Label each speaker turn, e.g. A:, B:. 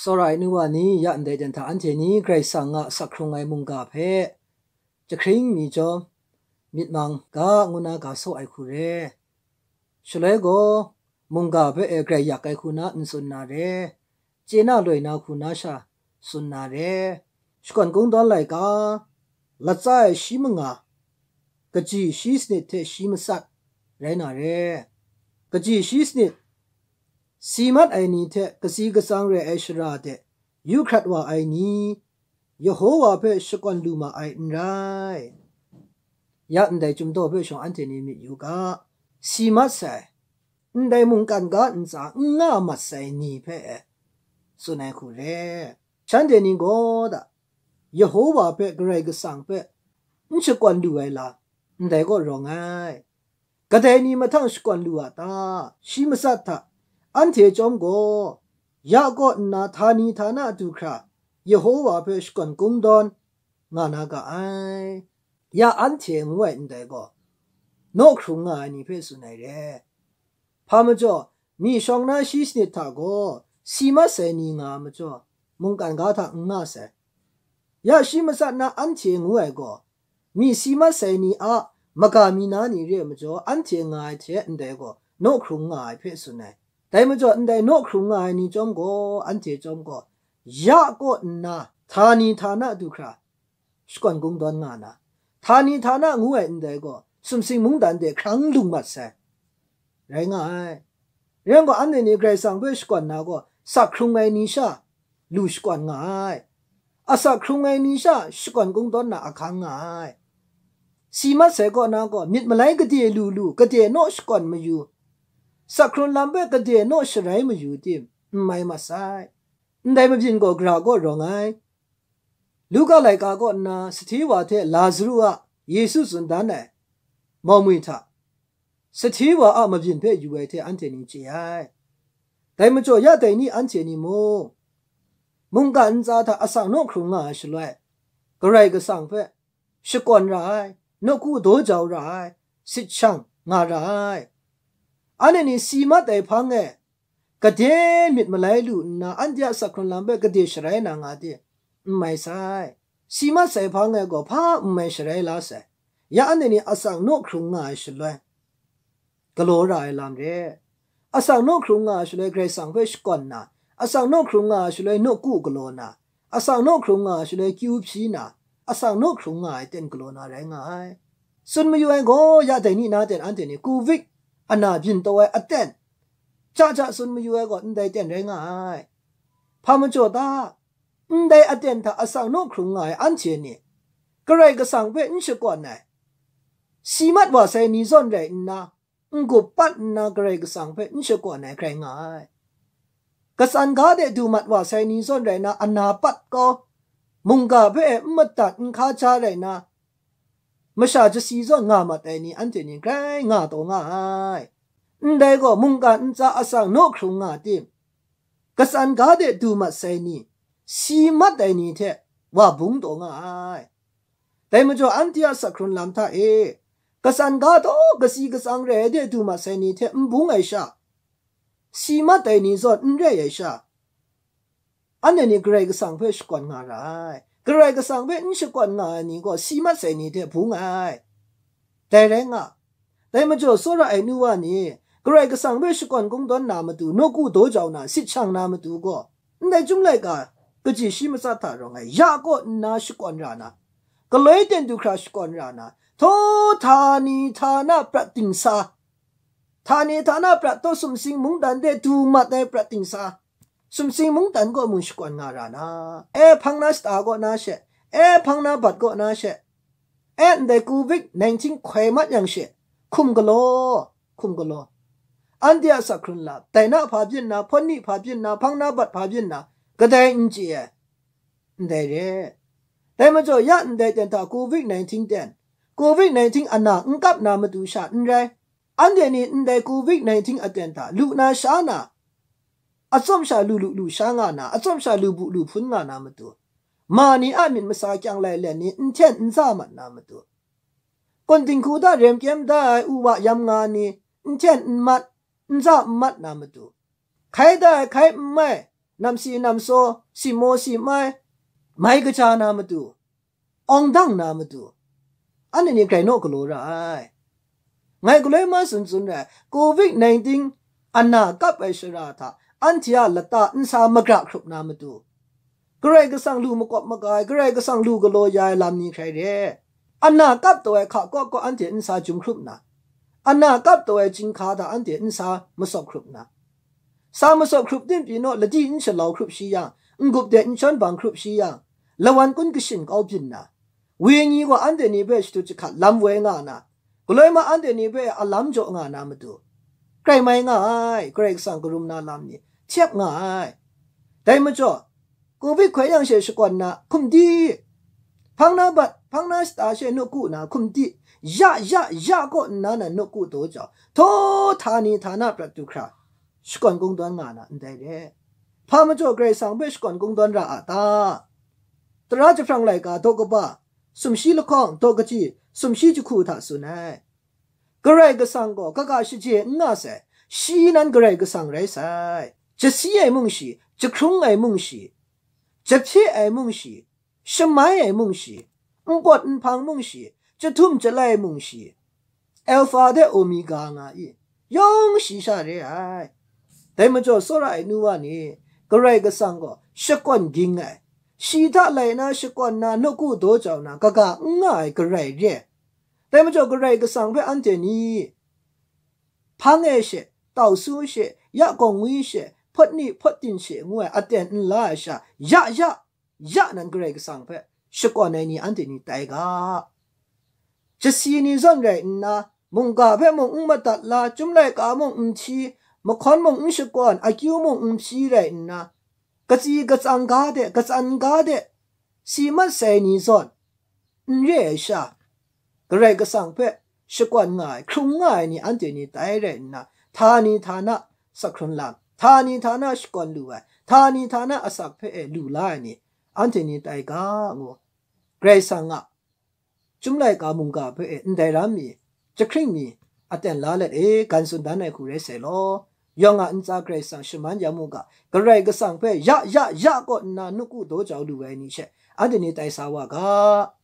A: สรายนัวนี้ยันเดจันทาอันเทนี้ใครสั่งสักครงไอมุงกาเพจะคริงมีจอมมิดมังกางุนากาโซไอคูเรชเลโกมุงกาเพใครอยากไอคูนาอินสุนนาเรเจน่าลอยนาคูนาชาสุนนาเรสกอนกงดอนไลกาละใจชิมงากะจีชีสเนเทชิมสักไรนาเรกะจีชีสเนสีมัดไอนี้เทกสีกสังเรไอชราเทยูครัดว่าไอนี้ยโฮวาเพสกอนลูมาไอไรยันได้จุมโตเพชงอันเทนี้มีอยู่กาสีมัดใส่ได้มุงกันกาอินซางามัดใส่นี้เพสุนัยคูเรฉันเดนิโกดายโฮวาเพกไรกสังเพอินสกอนลูไอลาได้ก็รองไงกะเดนี้มาทั้งสกอนลูอาตาชิมสัตตาอันเทจอมโกยาก็นาธานีธานาดูครายโฮวาเพสกอนกุมดอนงานากาไอยาอันเทงวยอินได้ก็นกครุงงานี่เพสุนัยเรพามจ่อมีช่องนาชิสเนตาโกสีมาเสนีงามจ่อมุงกันกาทางาเสยาชิมสัตนาอันเทงวยก็มีสีมาเสนีอะมกามีนานี่เรมจ่ออันเทงายเทอินได้ก็นกครุงงาเพสุนัยแต่เมื่อจออันใดนกครุงไงนี่จอมก็อันเจจอมก็ยาก็นาธานีธานะดูคราสกอนกงดอนงานะธานีธานะงูอันใดก็สมสิงมุงดันเดครั้งลุงมัดเสไรง่ายเรื่องก็อันนี้ใครสั่งเพื่อสกอนนาก็สักครุงไงนิชาลูสกอนง่ายอาสักครุงไงนิชาสกอนกงดอนนาอาคังง่ายสีมัดเสก็นาก็มิดมาไลก็เดียลูก็เดียโนสกอนมาอยู่สักครุนลำเบกเดียโนชไรมาอยู่ทีมไม่มาใส่ได้มาพินก็กราก็ร้องไห้ลูกอะไรก็น่าสถิวาเทลาซรูอะเยซูสุนดานเน่มอมุยท่าสถิวามาพินเพ่อยู่ไอเทอันเทนิจีไอแต่มาจ่อยาแต่นี่อันเทนิโมมุงกันจ้าท่าอาศังนกครุงอาชลวยก็ไรก็สั่งเพ่สกอนไรนกูโดเจ้าไรสิช่างงาไรอันนี้สีมาแต่พังเงกะเดมิดมาไลลูนาอันเดียสักคนลำเบกะเดชไรนางาเดไม่ใช่สีมาใส่พังเงก็พาไม่ชไรลาเสยาอันนี้อาศังนกครุงงาชลวยกะโลไรลำเรอาศังนกครุงงาชลวยใครสั่งเวชก่อนนะอาศังนกครุงงาชลวยนกูกะโลนะอาศังนกครุงงาชลวยคิวพีนะอาศังนกครุงงาเต็นกะโลนะไรง่ายสุนมาอยู่ไอ้ก็ยาแต่นี่นาเต็นอันเทนี่กูวิกอันน่าบินตัวไอ้เต้นจ้าสุนมาอยู่ไอ้ก็อันใดเต้นไรงายพามันโจตาอันใดอันเต้นถ้าอาศังนกครุงงายอันเชนี่ก็ไรก็สั่งเพื่อนเชื่อก่อนไงสีมัดว่าใส่นิซอนไรนะกูปัดนะก็ไรก็สั่งเพื่อนเชื่อก่อนไงใครงายก็สันกาเดดูมัดว่าใส่นิซอนไรนะอันนาปัดก็มุงกาเพื่อนมัดตัดข้าชาไรนะไม่ใช่จะซีซันงามาแต่นี่อันเจนี่ใครงาตัวง่ายได้ก็มุงกันจะอาศังนกครุงงาติมกษันกาเดดูมาใส่นี่สีมัดแต่นี่เทว่าบุงตัวง่ายแต่เมื่อจออันที่อาศักครุนลำท่าเอกษันกาโตกษีกษังเรเดดูมาใส่นี่เทบุงไอชาสีมัดแต่นี่ซอนเรไอชาอันนี้ใครกษังเพื่อสกอนงาไรกระไรก็สั่งเว้นสกอนงานี่ก็สีมัดใส่นี่เถอะผู้ง่ายแต่แรงอ่ะแต่มาจ่อสุระไอ้นัวนี่กระไรก็สั่งเว้นสกอนกงดอนนามาดูนกูโดเจ้าน่ะสิช่างนามาดูก็ในจุงไรก็จีสีมาสัตตารองไงยาก็น่าสกอนรานะก็เลยเดินดูคราสกอนรานะโทธานีธานาประติงสาธานีธานาประโตสมสิงมุงดันเดดูมาได้ประติงสาสมสิงมุงตันก็มุชกวนงารานะพังนาสตาก็นาเชพังนาบัดก็นาเชเดกูวิก19ควมัดยังเชคุมกโลอันเดียสักครุนลาแต่นาพาบินนาพนี่พาบินนาพังนาบัดพาบินนาก็ได้อินเจียได้เรแต่มาจ่อยันได้เต็นตากูวิก19เต็นกูวิก19อันนากับนามาดูชาอันไรอันเดียนี่ได้กูวิก19อันเต็นตาลูนาชานาอาสมชาลูชางานาอาสมชาลูบุลูพุนงานามาตัวมานี่อามินมาสาจังไลเลนี่อินเทนอินซามันนามาตัวคนติงคูดาเรียมเกมได้อุวะยำงานี่อินเทนอินมัดอินซามัดนามาตัวใครได้ใครไม่ นำสีนำโซสีโมสีไม่กระจานามาดูองดังนามาดูอันนี้ใครโนกโลไรไงก็เลยมาสุนเลยโควิด-19อันน่ากับไอชราธาอันที่อาละตาอินสามกระครุบนามาดูใครก็สั่งลูมกบมากายใครก็สั่งลูกโลยายลำนี้ใครเร่อันน่ากับตัวไอข้าก็อันที่อินสาจุมครุบนะอันน่ากับตัวไอจิงคาดาอันที่อินสามาสอบครุบนะสามาสอบครุบดินปีโนละจีอินเชลาวครุบชียังกุบเดอินชอนบังครุบชียังละวันกุนกิชินเอาบินนะเวียงี้ว่าอันเดนี้เบสตุจิขัดลำเวงานะก็เลยมาอันเดนี้เบอลำจ่องานามาดูใครไม่ง่ายใครสั่งกรุมนาลำนี้เทียบง่ายแต่มาจ่อกูไปขวยังเสียสกอนนะคุมดีพังนาบัดพังนาสตาเชนกูนะคุมดียาก็นั่นนกูตัวจ่อโทธานีธานาประตูคราสกอนกงดวนงานะได้เด้พามาจ่อใครสั่งเบสกอนกงดวนราอาตาตราจะฟังไรกาโตกบ้าสมชีละข้องโตกจีสมชีจะคู่ทัสุนัยกระไรก็สั่งก็กะชิเจง่าเสชีนั้นกระไรก็สั่งไรใส่จะสีไอ้มุ่งชีจะครุงไอ้มุ่งชีจะเพี้ยไอ้มุ่งชีสมัยไอ้มุ่งชีปวดพังมุ่งชีจะทุ่มจะไล่มุ่งชีอัลฟาเดโอเมก้างาอียองชีชาเรไอแต่มาจ่อสระไอ้นัวนี่กระไรก็สั่งก็สกอนกิงไอชีทักเลยนะสกอนนะนกูโตเจ้านะกะง่ายกระไรเร่แต่มาจ่อกระไรก็สั่งเพื่ออันเจนี้พังเอเชต่อสู้เชยะกงวิเชพดนี่พดตินเชงวยอัดเดนลาชายะนั่นกระไรก็สั่งเพื่อสกอนในนี้อันเจนี้ไตกาจะสีนี่ส่วนไรนะมุงกาเพื่อมุงมาตัดลาจุ่มไรกามุงชีมาคอนมุงสกอนอากิวมุงชีไรนะกะจีกะจังกาเดกะจันกาเดสีมัดใส่นี่ส่วนเรียชากระไรก็สั่งเพื่อสกวนง่ายครุงง่ายนี่อันเจนี่ตายเรนนะทานีทานะสักครุนลำทานีทานะสกวนลูไอทานีทานะอสักเพื่อลูลายนี่อันเจนี่ตายกางูเกรซังอ่ะจุ่มไลกามุงกาเพื่ออันใดรามีจะคริ่งมีอันเตนลาเลกันสุดด้านในคูเรเซโลยองอันจากเกรซังชมันยามุกากระไรก็สั่งเพื่อยะก็นานุกูโตเจ้าลูไอนี่เชอันเจนี่ตายสาวกา